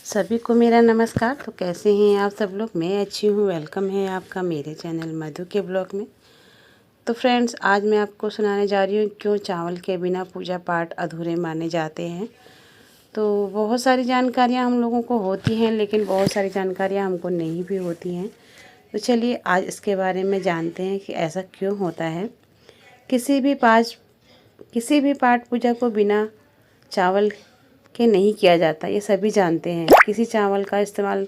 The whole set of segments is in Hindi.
सभी को मेरा नमस्कार। तो कैसे हैं आप सब लोग? मैं अच्छी हूँ। वेलकम है आपका मेरे चैनल मधु के ब्लॉग में। तो फ्रेंड्स, आज मैं आपको सुनाने जा रही हूँ क्यों चावल के बिना पूजा पाठ अधूरे माने जाते हैं। तो बहुत सारी जानकारियाँ हम लोगों को होती हैं, लेकिन बहुत सारी जानकारियाँ हमको नहीं भी होती हैं। तो चलिए आज इसके बारे में जानते हैं कि ऐसा क्यों होता है। किसी भी पाठ पूजा को बिना चावल के नहीं किया जाता, ये सभी जानते हैं। किसी चावल का इस्तेमाल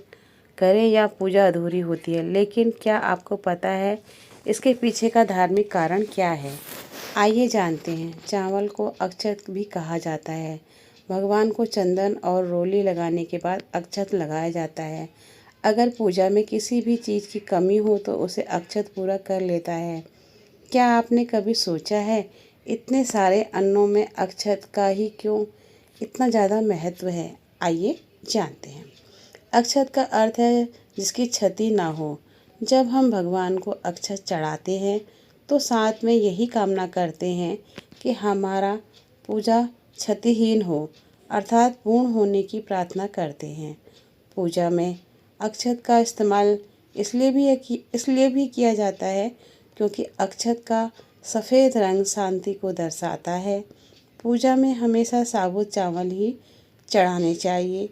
करें या पूजा अधूरी होती है। लेकिन क्या आपको पता है इसके पीछे का धार्मिक कारण क्या है? आइए जानते हैं। चावल को अक्षत भी कहा जाता है। भगवान को चंदन और रोली लगाने के बाद अक्षत लगाया जाता है। अगर पूजा में किसी भी चीज़ की कमी हो तो उसे अक्षत पूरा कर लेता है। क्या आपने कभी सोचा है इतने सारे अन्नों में अक्षत का ही क्यों इतना ज़्यादा महत्व है? आइए जानते हैं। अक्षत का अर्थ है जिसकी क्षति ना हो। जब हम भगवान को अक्षत चढ़ाते हैं तो साथ में यही कामना करते हैं कि हमारा पूजा क्षतिहीन हो, अर्थात पूर्ण होने की प्रार्थना करते हैं। पूजा में अक्षत का इस्तेमाल इसलिए भी किया जाता है क्योंकि अक्षत का सफ़ेद रंग शांति को दर्शाता है। पूजा में हमेशा साबुत चावल ही चढ़ाने चाहिए।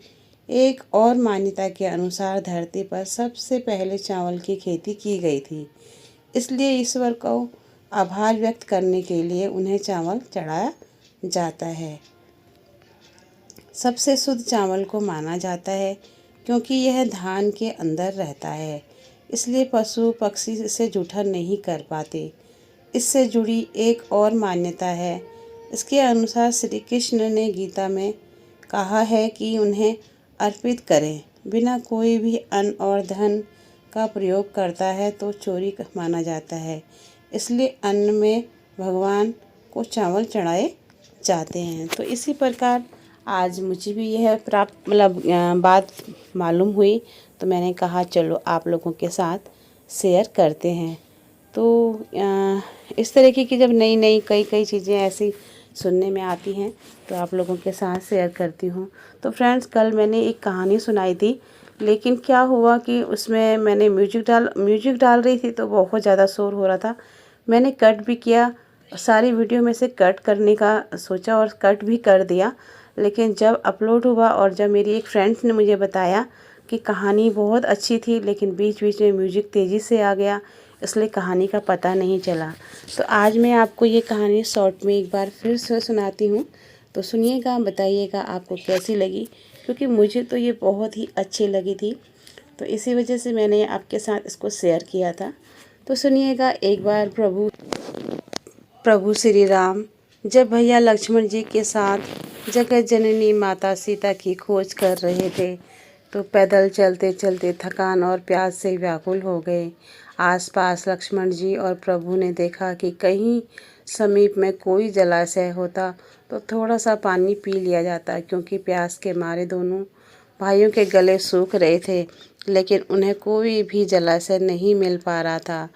एक और मान्यता के अनुसार धरती पर सबसे पहले चावल की खेती की गई थी, इसलिए ईश्वर को आभार व्यक्त करने के लिए उन्हें चावल चढ़ाया जाता है। सबसे शुद्ध चावल को माना जाता है क्योंकि यह धान के अंदर रहता है, इसलिए पशु पक्षी इसे जूठा नहीं कर पाते। इससे जुड़ी एक और मान्यता है। इसके अनुसार श्री कृष्ण ने गीता में कहा है कि उन्हें अर्पित करें। बिना कोई भी अन्न और धन का प्रयोग करता है तो चोरी माना जाता है, इसलिए अन्न में भगवान को चावल चढ़ाए जाते हैं। तो इसी प्रकार आज मुझे भी यह बात मालूम हुई, तो मैंने कहा चलो आप लोगों के साथ शेयर करते हैं। तो इस तरीके की जब नई कई चीज़ें ऐसी सुनने में आती हैं तो आप लोगों के साथ शेयर करती हूँ। तो फ्रेंड्स, कल मैंने एक कहानी सुनाई थी, लेकिन क्या हुआ कि उसमें मैंने म्यूजिक डाल रही थी तो बहुत ज़्यादा शोर हो रहा था। मैंने कट भी किया, सारी वीडियो में से कट करने का सोचा और कट भी कर दिया। लेकिन जब अपलोड हुआ और जब मेरी एक फ्रेंड्स ने मुझे बताया कि कहानी बहुत अच्छी थी, लेकिन बीच बीच में म्यूजिक तेज़ी से आ गया, इसलिए कहानी का पता नहीं चला। तो आज मैं आपको ये कहानी शॉर्ट में एक बार फिर से सुनाती हूँ। तो सुनिएगा, बताइएगा आपको कैसी लगी, क्योंकि मुझे तो ये बहुत ही अच्छी लगी थी। तो इसी वजह से मैंने आपके साथ इसको शेयर किया था। तो सुनिएगा एक बार। प्रभु श्री राम जब भैया लक्ष्मण जी के साथ जगत जननी माता सीता की खोज कर रहे थे तो पैदल चलते चलते थकान और प्यास से व्याकुल हो गए। आसपास लक्ष्मण जी और प्रभु ने देखा कि कहीं समीप में कोई जलाशय होता तो थोड़ा सा पानी पी लिया जाता, क्योंकि प्यास के मारे दोनों भाइयों के गले सूख रहे थे, लेकिन उन्हें कोई भी जलाशय नहीं मिल पा रहा था।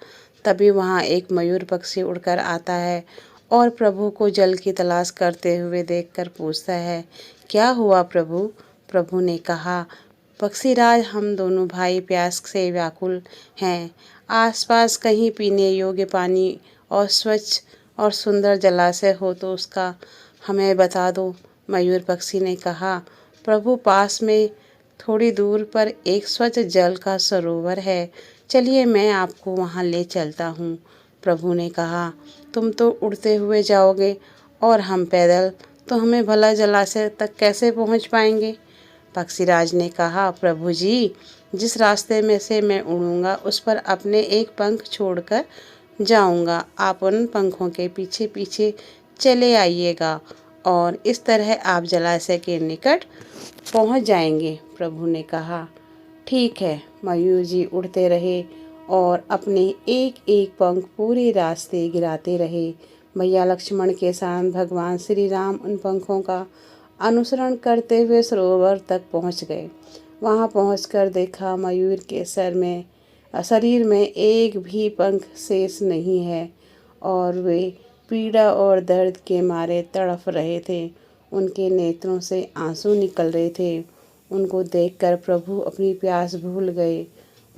तभी वहाँ एक मयूर पक्षी उड़कर आता है और प्रभु को जल की तलाश करते हुए देखकर पूछता है, क्या हुआ प्रभु? प्रभु ने कहा, पक्षीराज, हम दोनों भाई प्यास से व्याकुल हैं। आसपास कहीं पीने योग्य पानी और स्वच्छ और सुंदर जलाशय हो तो उसका हमें बता दो। मयूर पक्षी ने कहा, प्रभु, पास में थोड़ी दूर पर एक स्वच्छ जल का सरोवर है, चलिए मैं आपको वहाँ ले चलता हूँ। प्रभु ने कहा, तुम तो उड़ते हुए जाओगे और हम पैदल, तो हमें भला जलाशय तक कैसे पहुँच पाएंगे? पक्षीराज ने कहा, प्रभु जी, जिस रास्ते में से मैं उड़ूंगा उस पर अपने एक पंख छोड़कर जाऊंगा। आप उन पंखों के पीछे पीछे चले आइएगा और इस तरह आप जलाशय के निकट पहुंच जाएंगे। प्रभु ने कहा, ठीक है। मयूर जी उड़ते रहे और अपने एक एक पंख पूरे रास्ते गिराते रहे। भैया लक्ष्मण के साथ भगवान श्री राम उन पंखों का अनुसरण करते हुए सरोवर तक पहुंच गए। वहां पहुंचकर देखा मयूर के शरीर में एक भी पंख शेष नहीं है और वे पीड़ा और दर्द के मारे तड़फ रहे थे। उनके नेत्रों से आंसू निकल रहे थे। उनको देखकर प्रभु अपनी प्यास भूल गए।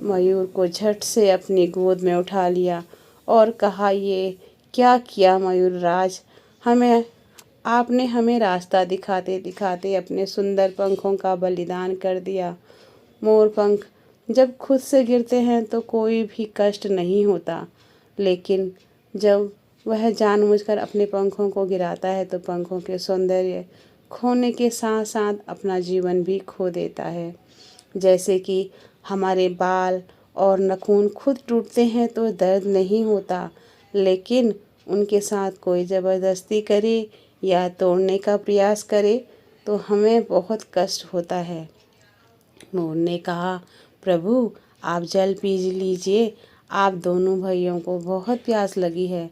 मयूर को झट से अपनी गोद में उठा लिया और कहा, ये क्या किया मयूरराज, हमें आपने हमें रास्ता दिखाते दिखाते अपने सुंदर पंखों का बलिदान कर दिया। मोर पंख जब खुद से गिरते हैं तो कोई भी कष्ट नहीं होता, लेकिन जब वह जानबूझकर अपने पंखों को गिराता है तो पंखों के सौंदर्य खोने के साथ साथ अपना जीवन भी खो देता है। जैसे कि हमारे बाल और नाखून खुद टूटते हैं तो दर्द नहीं होता, लेकिन उनके साथ कोई ज़बरदस्ती करे या तोड़ने का प्रयास करे तो हमें बहुत कष्ट होता है। मोर ने कहा, प्रभु आप जल पी लीजिए, आप दोनों भाइयों को बहुत प्यास लगी है।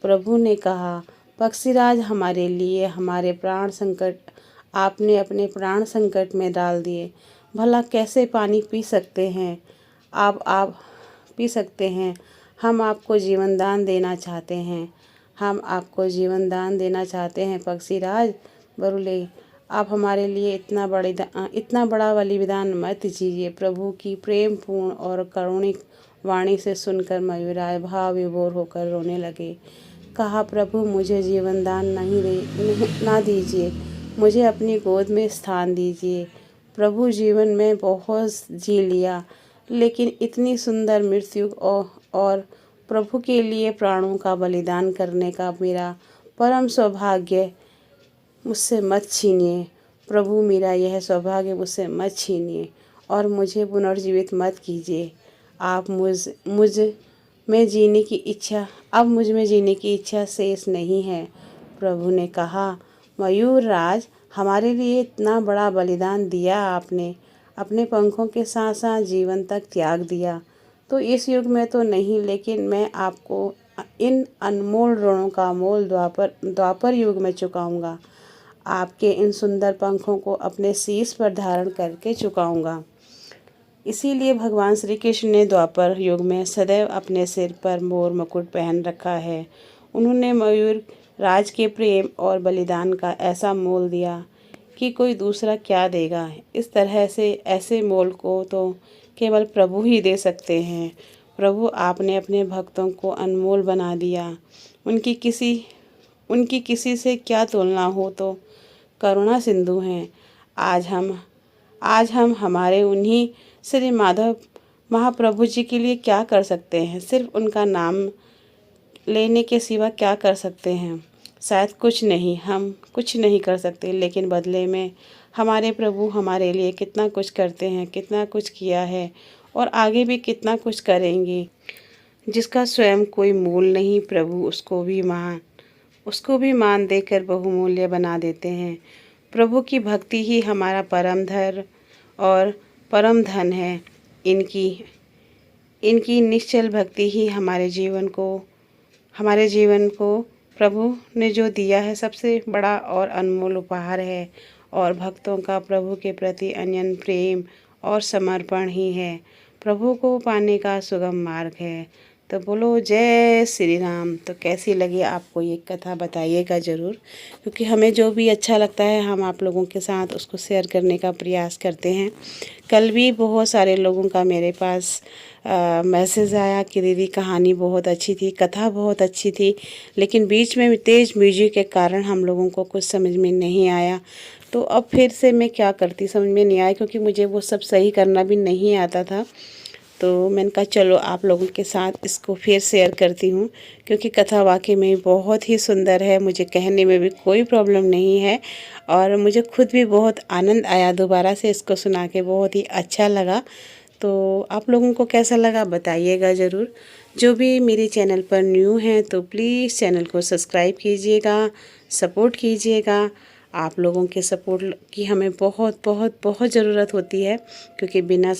प्रभु ने कहा, पक्षीराज हमारे लिए हमारे प्राण संकट आपने अपने प्राण संकट में डाल दिए, भला कैसे पानी पी सकते हैं आप पी सकते हैं। हम आपको जीवन दान देना चाहते हैं, हम आपको जीवन दान देना चाहते हैं पक्षीराज बरुले, आप हमारे लिए इतना बड़ा बलिदान मत दीजिए। प्रभु की प्रेम पूर्ण और करुणिक वाणी से सुनकर मयूराज भाव विभोर होकर रोने लगे। कहा, प्रभु मुझे जीवन दान ना दीजिए, मुझे अपनी गोद में स्थान दीजिए। प्रभु जीवन में बहुत जी लिया, लेकिन इतनी सुंदर मृत्यु और प्रभु के लिए प्राणों का बलिदान करने का मेरा परम सौभाग्य मुझसे मत छीनिए। प्रभु मेरा यह सौभाग्य मुझसे मत छीनिए और मुझे पुनर्जीवित मत कीजिए। आप मुझ में जीने की इच्छा शेष नहीं है। प्रभु ने कहा, मयूरराज हमारे लिए इतना बड़ा बलिदान दिया आपने, अपने पंखों के साथ साथ जीवन तक त्याग दिया, तो इस युग में तो नहीं, लेकिन मैं आपको इन अनमोल ऋणों का मोल द्वापर युग में चुकाऊंगा। आपके इन सुंदर पंखों को अपने शीश पर धारण करके चुकाऊंगा। इसीलिए भगवान श्री कृष्ण ने द्वापर युग में सदैव अपने सिर पर मोर मुकुट पहन रखा है। उन्होंने मयूर राज के प्रेम और बलिदान का ऐसा मोल दिया कि कोई दूसरा क्या देगा। इस तरह से ऐसे मोल को तो केवल प्रभु ही दे सकते हैं। प्रभु आपने अपने भक्तों को अनमोल बना दिया। उनकी किसी से क्या तुलना हो, तो करुणा सिंधु हैं। आज हम हमारे उन्हीं श्री माधव महाप्रभु जी के लिए क्या कर सकते हैं। सिर्फ उनका नाम लेने के सिवा क्या कर सकते हैं। शायद कुछ नहीं, हम कुछ नहीं कर सकते, लेकिन बदले में हमारे प्रभु हमारे लिए कितना कुछ करते हैं, कितना कुछ किया है और आगे भी कितना कुछ करेंगे, जिसका स्वयं कोई मूल नहीं। प्रभु उसको भी मान देकर बहुमूल्य बना देते हैं। प्रभु की भक्ति ही हमारा परम धर्म और परम धन है। इनकी निश्चल भक्ति ही हमारे जीवन को प्रभु ने जो दिया है सबसे बड़ा और अनमोल उपहार है, और भक्तों का प्रभु के प्रति अनन्य प्रेम और समर्पण ही है प्रभु को पाने का सुगम मार्ग है। तो बोलो जय श्री राम। तो कैसी लगी आपको ये कथा बताइएगा ज़रूर, क्योंकि हमें जो भी अच्छा लगता है हम आप लोगों के साथ उसको शेयर करने का प्रयास करते हैं। कल भी बहुत सारे लोगों का मेरे पास मैसेज आया कि दीदी कहानी बहुत अच्छी थी, कथा बहुत अच्छी थी, लेकिन बीच में तेज़ म्यूजिक के कारण हम लोगों को कुछ समझ में नहीं आया। तो अब फिर से मैं क्या करती समझ में नहीं आया, क्योंकि मुझे वो सब सही करना भी नहीं आता था। तो मैंने कहा चलो आप लोगों के साथ इसको फिर शेयर करती हूँ, क्योंकि कथा वाकई में बहुत ही सुंदर है। मुझे कहने में भी कोई प्रॉब्लम नहीं है और मुझे खुद भी बहुत आनंद आया, दोबारा से इसको सुना के बहुत ही अच्छा लगा। तो आप लोगों को कैसा लगा बताइएगा ज़रूर। जो भी मेरे चैनल पर न्यू हैं तो प्लीज़ चैनल को सब्सक्राइब कीजिएगा, सपोर्ट कीजिएगा। आप लोगों के सपोर्ट की हमें बहुत बहुत बहुत ज़रूरत होती है, क्योंकि बिना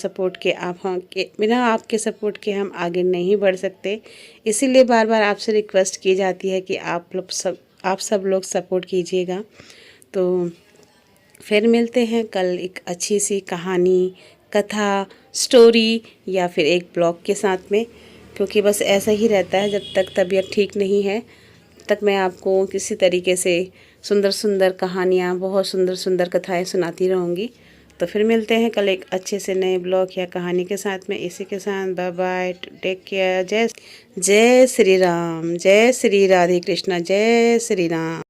आपके सपोर्ट के हम आगे नहीं बढ़ सकते। इसीलिए बार बार आपसे रिक्वेस्ट की जाती है कि आप सब लोग सपोर्ट कीजिएगा। तो फिर मिलते हैं कल एक अच्छी सी कहानी, कथा, स्टोरी या फिर एक ब्लॉग के साथ में, क्योंकि बस ऐसा ही रहता है। जब तक तबीयत ठीक नहीं है तक मैं आपको किसी तरीके से सुंदर सुंदर कहानियाँ, बहुत सुंदर सुंदर कथाएं सुनाती रहूँगी। तो फिर मिलते हैं कल एक अच्छे से नए ब्लॉग या कहानी के साथ में। इसी के साथ बाय बाय, टेक केयर। जय जय श्री राम, जय श्री राधे कृष्णा, जय श्री राम।